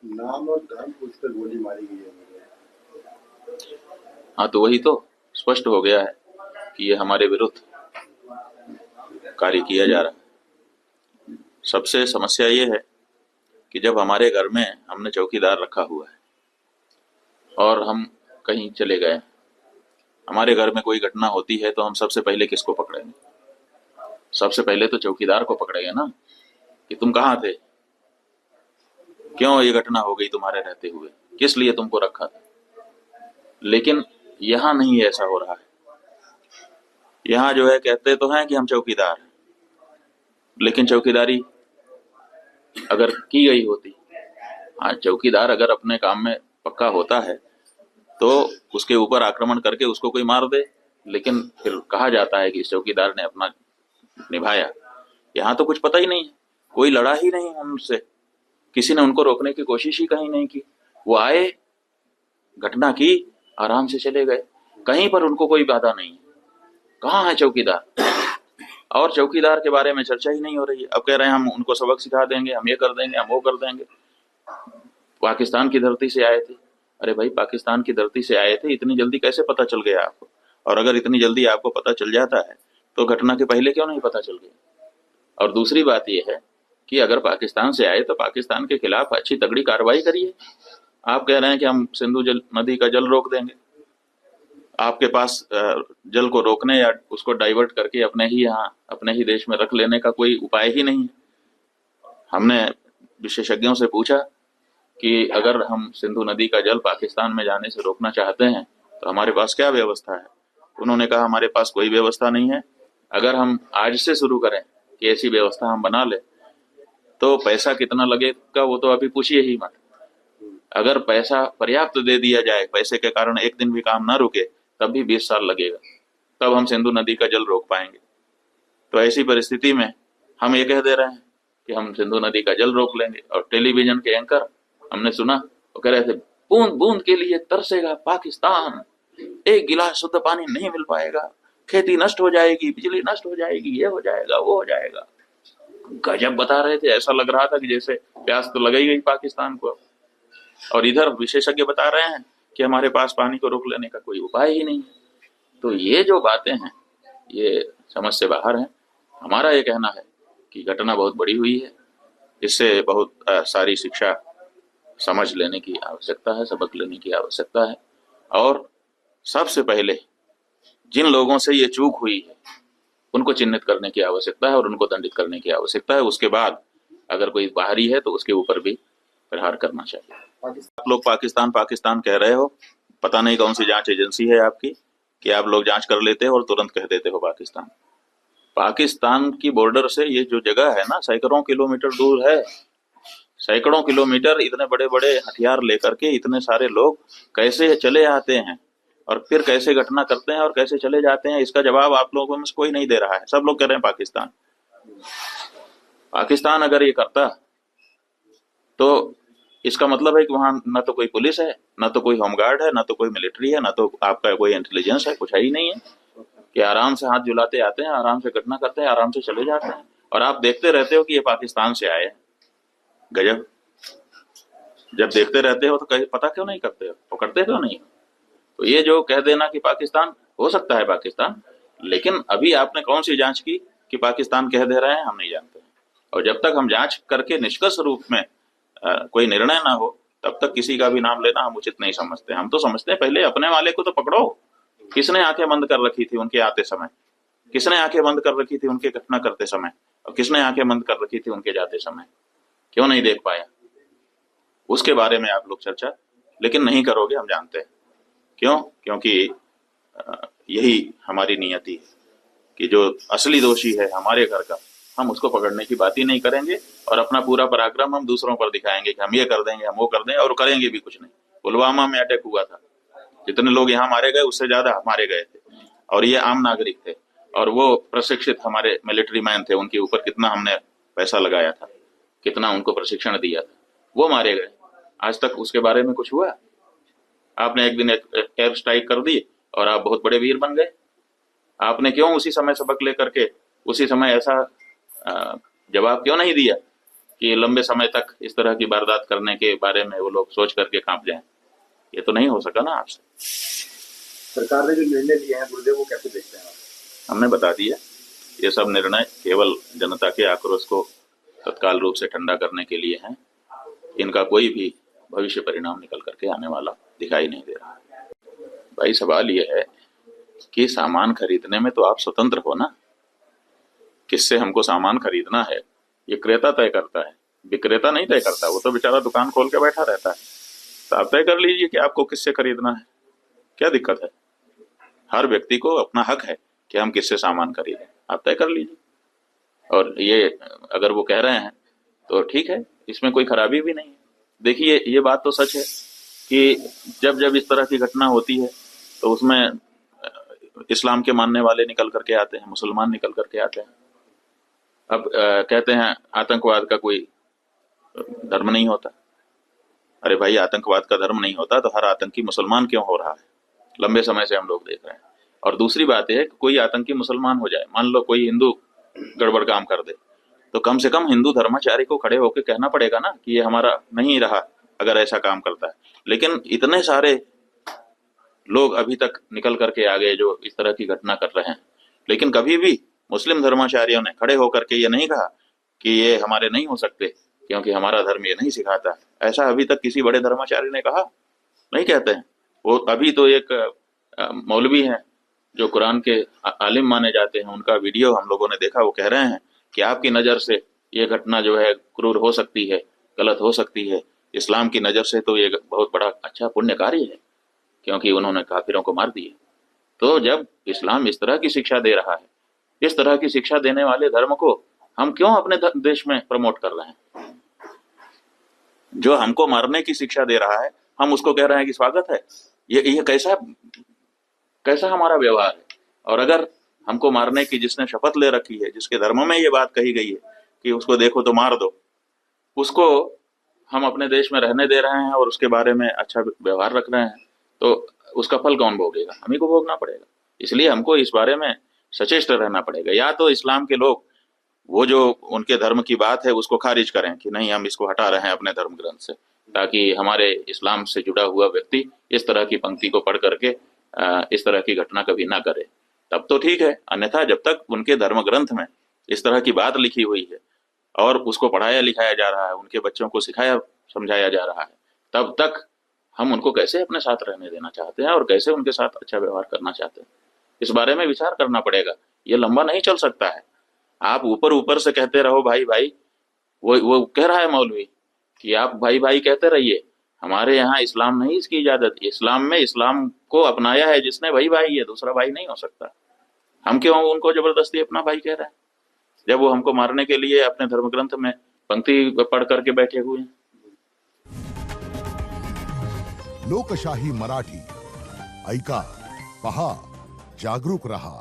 नाम और धर्म पूछकर गोली मारी गई है मुझे। हाँ, तो वही तो स्पष्ट हो गया है कि ये हमारे विरुद्ध कार्य किया जा रहा है। सबसे समस्या ये है कि जब हमारे घर में हमने चौकीदार रखा हुआ है और हम कहीं चले गए, हमारे घर में कोई घटना होती है तो हम सबसे पहले किसको पकड़ेंगे? सबसे पहले तो चौकीदार को पकड़ेंगे ना, कि तुम कहाँ थे, क्यों ये घटना हो गई तुम्हारे रहते हुए, किस लिए तुमको रखा था। लेकिन यहाँ नहीं ऐसा हो रहा है। यहाँ जो है कहते तो हैं कि हम चौकीदार हैं, लेकिन चौकीदारी अगर की गई होती, हाँ चौकीदार अगर अपने काम में पक्का होता है तो उसके ऊपर आक्रमण करके उसको कोई मार दे, लेकिन फिर कहा जाता है कि इस चौकीदार ने अपना निभाया। यहाँ तो कुछ पता ही नहीं है, कोई लड़ा ही नहीं उनसे, किसी ने उनको रोकने की कोशिश ही कहीं नहीं की। वो आए, घटना की, आराम से चले गए, कहीं पर उनको कोई बाधा नहीं है। कहाँ है चौकीदार? और चौकीदार के बारे में चर्चा ही नहीं हो रही है। अब कह रहे हैं हम उनको सबक सिखा देंगे, हम ये कर देंगे, हम वो कर देंगे। पाकिस्तान की धरती से आए थे। अरे भाई, पाकिस्तान की धरती से आए थे, इतनी जल्दी कैसे पता चल गया आपको? और अगर इतनी जल्दी आपको पता चल जाता है तो घटना के पहले क्यों नहीं पता चल गया? और दूसरी बात यह है कि अगर पाकिस्तान से आए तो पाकिस्तान के खिलाफ अच्छी तगड़ी कार्रवाई करिए। आप कह रहे हैं कि हम सिंधु जल नदी का जल रोक देंगे। आपके पास जल को रोकने या उसको डाइवर्ट करके अपने ही यहाँ अपने ही देश में रख लेने का कोई उपाय ही नहीं है। हमने विशेषज्ञों से पूछा कि अगर हम सिंधु नदी का जल पाकिस्तान में जाने से रोकना चाहते हैं तो हमारे पास क्या व्यवस्था है। उन्होंने कहा हमारे पास कोई व्यवस्था नहीं है। अगर हम आज से शुरू करें कि ऐसी व्यवस्था हम बना ले तो पैसा कितना लगेगा वो तो अभी पूछिए ही मत। अगर पैसा पर्याप्त दे दिया जाए, पैसे के कारण एक दिन भी काम ना रुके, तब भी 20 साल लगेगा, तब हम सिंधु नदी का जल रोक पाएंगे। तो ऐसी परिस्थिति में हम ये कह दे रहे हैं कि हम सिंधु नदी का जल रोक लेंगे। और टेलीविजन के एंकर हमने सुना, वो कह रहे थे बूंद बूंद के लिए तरसेगा पाकिस्तान, एक गिलास शुद्ध पानी नहीं मिल पाएगा, खेती नष्ट हो जाएगी, बिजली नष्ट हो जाएगी, ये हो जाएगा, वो हो जाएगा। गजब बता रहे थे, ऐसा लग रहा था कि जैसे प्यास तो लग ही गई पाकिस्तान को। और इधर विशेषज्ञ बता रहे हैं कि हमारे पास पानी को रोक लेने का कोई उपाय ही नहीं है। तो ये जो बातें हैं ये समझ से बाहर है। हमारा ये कहना है कि घटना बहुत बड़ी हुई है, इससे बहुत सारी शिक्षा समझ लेने की आवश्यकता है, सबक लेने की आवश्यकता है। और सबसे पहले जिन लोगों से ये चूक हुई है उनको चिन्हित करने की आवश्यकता है और उनको दंडित करने की आवश्यकता है। उसके बाद अगर कोई बाहरी है तो उसके ऊपर भी प्रहार करना चाहिए। आप लोग पाकिस्तान पाकिस्तान कह रहे हो, पता नहीं कौन सी जांच एजेंसी है आपकी कि आप लोग जांच कर लेते हो और तुरंत कह देते हो पाकिस्तान। पाकिस्तान की बॉर्डर से ये जो जगह है ना, सैकड़ों किलोमीटर दूर है। सैकड़ों किलोमीटर इतने बड़े बड़े हथियार लेकर के इतने सारे लोग कैसे चले आते हैं और फिर कैसे घटना करते हैं और कैसे चले जाते हैं, इसका जवाब आप लोगों में से कोई नहीं दे रहा है। सब लोग कह रहे हैं पाकिस्तान। पाकिस्तान अगर ये करता तो इसका मतलब है कि वहां ना तो कोई पुलिस है, ना तो कोई होमगार्ड है, ना तो कोई मिलिट्री है, ना तो आपका कोई इंटेलिजेंस है, कुछ है ही नहीं है। कि आराम से हाथ झुलाते आते हैं, आराम से घटना करते हैं, आराम से चले जाते हैं, और आप देखते रहते हो कि ये पाकिस्तान से आए हैं। गजब। जब देखते रहते हो तो पता क्यों नहीं करते हो, तो करते क्यों नहीं? तो ये जो कह देना कि पाकिस्तान, हो सकता है पाकिस्तान, लेकिन अभी आपने कौन सी जांच की कि पाकिस्तान कह दे रहे हैं, हम नहीं जानते। और जब तक हम जांच करके निष्कर्ष रूप में कोई निर्णय ना हो तब तक किसी का भी नाम लेना हम उचित नहीं समझते। हम तो समझते हैं पहले अपने वाले को तो पकड़ो। किसने आंखें बंद कर रखी थी उनके आते समय? किसने आंखें बंद कर रखी थी उनके घटना करते समय? और किसने आंखें बंद कर रखी थी उनके जाते समय? क्यों नहीं देख पाया? उसके बारे में आप लोग चर्चा लेकिन नहीं करोगे, हम जानते हैं क्यों। क्योंकि यही हमारी नियति है कि जो असली दोषी है हमारे घर का, हम उसको पकड़ने की बात ही नहीं करेंगे और अपना पूरा पराक्रम हम दूसरों पर दिखाएंगे कि हम ये कर देंगे, हम वो कर देंगे, और करेंगे भी कुछ नहीं। पुलवामा में अटैक हुआ था, जितने लोग यहाँ मारे गए उससे ज्यादा मारे गए थे, और ये आम नागरिक थे, और वो प्रशिक्षित हमारे मिलिट्री मैन थे। उनके ऊपर कितना हमने पैसा लगाया था, कितना उनको प्रशिक्षण दिया था, वो मारे गए। आज तक उसके बारे में कुछ हुआ? आपने एक दिन एयर स्ट्राइक कर दी और आप बहुत बड़े वीर बन गए। आपने क्यों उसी समय सबक लेकर के उसी समय ऐसा जवाब क्यों नहीं दिया कि लंबे समय तक इस तरह की वारदात करने के बारे में वो लोग सोच करके कांप जाएं। ये तो नहीं हो सका ना आपसे। सरकार ने जो निर्णय लिए हैं गुरुदेव, वो कैसे देखते हैं आप? हमने बता दिया, ये सब निर्णय केवल जनता के आक्रोश को तत्काल रूप से ठंडा करने के लिए हैं। इनका कोई भी भविष्य परिणाम निकल करके आने वाला दिखाई नहीं दे रहा है। भाई सवाल ये है कि सामान खरीदने में तो आप स्वतंत्र हो ना। किससे हमको सामान खरीदना है ये क्रेता तय करता है, विक्रेता नहीं तय करता। वो तो बेचारा दुकान खोल के बैठा रहता है। तो आप तय कर लीजिए कि आपको किससे खरीदना है, क्या दिक्कत है। हर व्यक्ति को अपना हक है कि हम किससे सामान खरीदें, आप तय कर लीजिए। और ये अगर वो कह रहे हैं तो ठीक है, इसमें कोई खराबी भी नहीं है। देखिए ये बात तो सच है कि जब जब इस तरह की घटना होती है तो उसमें इस्लाम के मानने वाले निकल करके आते हैं, मुसलमान निकल करके आते हैं। अब कहते हैं आतंकवाद का कोई धर्म नहीं होता। अरे भाई, आतंकवाद का धर्म नहीं होता तो हर आतंकी मुसलमान क्यों हो रहा है? लंबे समय से हम लोग देख रहे हैं। और दूसरी बात है कि कोई आतंकी मुसलमान हो जाए, मान लो कोई हिंदू गड़बड़ काम कर दे, तो कम से कम हिंदू धर्माचारी को खड़े होकर कहना पड़ेगा ना कि ये हमारा नहीं रहा अगर ऐसा काम करता है। लेकिन इतने सारे लोग अभी तक निकल करके आ गए जो इस तरह की घटना कर रहे हैं, लेकिन कभी भी मुस्लिम धर्माचार्यों ने खड़े होकर के ये नहीं कहा कि ये हमारे नहीं हो सकते क्योंकि हमारा धर्म ये नहीं सिखाता। ऐसा अभी तक किसी बड़े धर्माचार्य ने कहा? नहीं कहते हैं। वो अभी तो एक मौलवी हैं जो कुरान के आलिम माने जाते हैं, उनका वीडियो हम लोगों ने देखा। वो कह रहे हैं कि आपकी नज़र से ये घटना जो है क्रूर हो सकती है, गलत हो सकती है। इस्लाम की नज़र से तो ये बहुत बड़ा अच्छा पुण्य कार्य है क्योंकि उन्होंने काफिरों को मार दिए। तो जब इस्लाम इस तरह की शिक्षा दे रहा है, इस तरह की शिक्षा देने वाले धर्म को हम क्यों अपने देश में प्रमोट कर रहे हैं? जो हमको मारने की शिक्षा दे रहा है हम उसको कह रहे हैं कि स्वागत है। ये कैसा हमारा व्यवहार है? और अगर हमको मारने की जिसने शपथ ले रखी है, जिसके धर्म में ये बात कही गई है कि उसको देखो तो मार दो, उसको हम अपने देश में रहने दे रहे हैं और उसके बारे में अच्छा व्यवहार रख रहे हैं, तो उसका फल कौन भोगेगा? हम ही को भोगना पड़ेगा। इसलिए हमको इस बारे में सचेत रहना पड़ेगा। या तो इस्लाम के लोग वो जो उनके धर्म की बात है उसको खारिज करें कि नहीं, हम इसको हटा रहे हैं अपने धर्म ग्रंथ से, ताकि हमारे इस्लाम से जुड़ा हुआ व्यक्ति इस तरह की पंक्ति को पढ़ करके इस तरह की घटना कभी ना करे, तब तो ठीक है। अन्यथा जब तक उनके धर्म ग्रंथ में इस तरह की बात लिखी हुई है और उसको पढ़ाया लिखाया जा रहा है, उनके बच्चों को सिखाया समझाया जा रहा है, तब तक हम उनको कैसे अपने साथ रहने देना चाहते हैं और कैसे उनके साथ अच्छा व्यवहार करना चाहते हैं, इस बारे में विचार करना पड़ेगा। ये लंबा नहीं चल सकता है। आप ऊपर ऊपर से कहते रहो भाई भाई, वो कह रहा है मौलवी कि आप भाई भाई कहते रहिए, हमारे यहाँ इस्लाम नहीं इसकी इजाजत। इस्लाम में इस्लाम को अपनाया है जिसने, वही भाई है, दूसरा भाई नहीं हो सकता। हम क्यों उनको जबरदस्ती अपना भाई कह रहे हैं जब वो हमको मारने के लिए अपने धर्म ग्रंथ में पंक्ति पढ़ करके बैठे हुए हैं। लोकशाही मराठी ऐका, पहा, जागरूक रहा।